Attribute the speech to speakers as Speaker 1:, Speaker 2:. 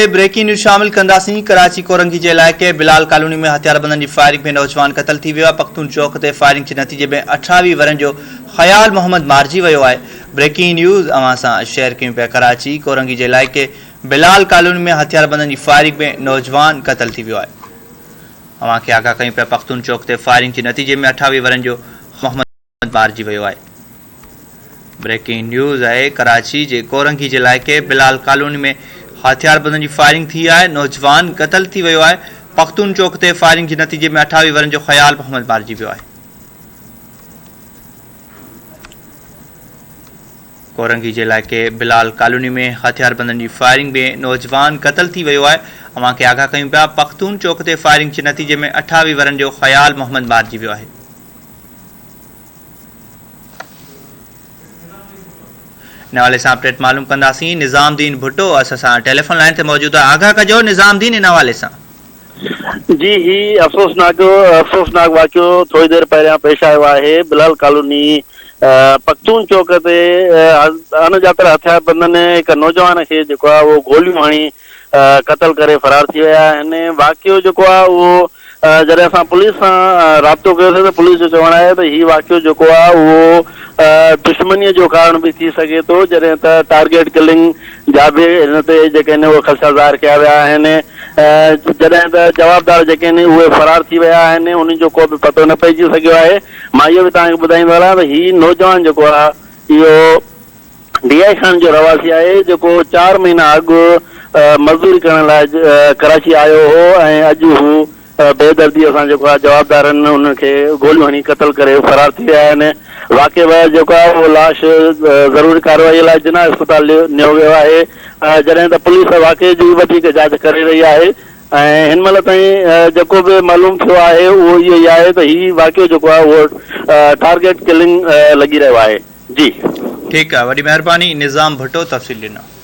Speaker 1: Breaking news शामिल कंदासीं। कराची कोरंगी के इलाइक़े बिलाल कॉलोनी में हथियारबंदनि जी फायरिंग में नौजवान क़त्ल थी वियो आहे। पख्तून चौक ते फायरिंग के नतीजे में 28 वरनि जो ख़याल मोहम्मद मारिजी वियो आहे। ब्रेकिंग न्यूज़ अवां सां शेयर कयूं पिया। कराची कोरंगी के इलाइक़े बिलाल कॉलोनी में हथियारबंदनि जी फायरिंग में नौजवान क़त्ल थी वियो आहे। अवां खे आगाह कयूं पिया। पख्तून चौक ते फायरिंग के नतीजे में 28 वरनि जो मोहम्मद मारिजी वियो आहे। ब्रेकिंग न्यूज़ है। कराची के कोरंगी के इलाइक़े बिलाल कॉलोनी में हथियारबंदनि जी फायरिंग थी है। नौजवान क़त्ल थी वियो आहे। पख्तून चौक ते फायरिंग के नतीजे में 28 वरनि जो ख़याल मोहम्मद मारिजी वियो आहे। कोरंगी के इलाइक़े बिलाल कॉलोनी में हथियारबंदनि जी फायरिंग में नौजवान क़त्ल थी वियो आहे। अवां खे आगाह कयूं पिया। पख्तून चौक ते फायरिंग के नतीजे में 28 वरनि जो ख़याल मोहम्मद मारिजी वियो आहे। इन हवाले से अपडेट मालूम कंदासीं। निज़ामुद्दीन भुट्टो असां सां टेलीफोन लाइन ते मौजूद आहे। आगाह कजो निज़ामुद्दीन इन हवाले से।
Speaker 2: जी, ही अफ़सोसनाक वाक़ियो थोड़ी देर पहिरियां पेश आयो आहे। बिलाल कॉलोनी पख्तून चौक ते अणॼातल हथियारबंदनि हिक नौजवान खे जेको आहे उहो गोलियूं हणी क़त्ल करे फरार थी विया आहिनि। वाक़ियो जेको आहे उहो जॾहिं असां पुलिस सां राब्तो कयोसीं त पुलिस जो चवणु आहे त हीउ वाक़ियो जेको आहे उहो दुश्मनीअ जो कारण बि थी सघे थो, जॾहिं त टारगेट किलिंग जा बि हिन ते जेके आहिनि उहे ख़दशा ज़ाहिर कया विया आहिनि। जॾहिं त जवाबदार जेके आहिनि उहे फरार थी विया आहिनि, उन्हनि जो को बि पतो न पइजी सघियो आहे। मां इहो बि तव्हांखे ॿुधाईंदो हलां त हीउ नौजवान जेको आहे इहो DI खान जो रवासी आहे, जेको 4 महीना अॻु मज़दूरी करण लाइ कराची आयो हो ऐं अॼु हू बेदर्दीअ सां जेको आहे जवाबदारनि उनखे गोलियूं हणी क़त्ल करे फरार थी विया आहिनि। वाक़ई जेको आहे उहो लाश ज़रूरी कार्रवाई लाइ जिना अस्पताल नियो वियो आहे, जॾहिं त पुलिस वाक़ई जी वधीक जांच करे रही आहे। ऐं हिन महिल ताईं जेको बि मालूम थियो आहे उहो इहो ई आहे त हीउ वाक़ियो जेको आहे उहो टारगेट किलिंग लॻी रहियो आहे। जी
Speaker 1: ठीकु आहे, वॾी महिरबानी निज़ाम भुट्टो तफ़सील ॾिनो।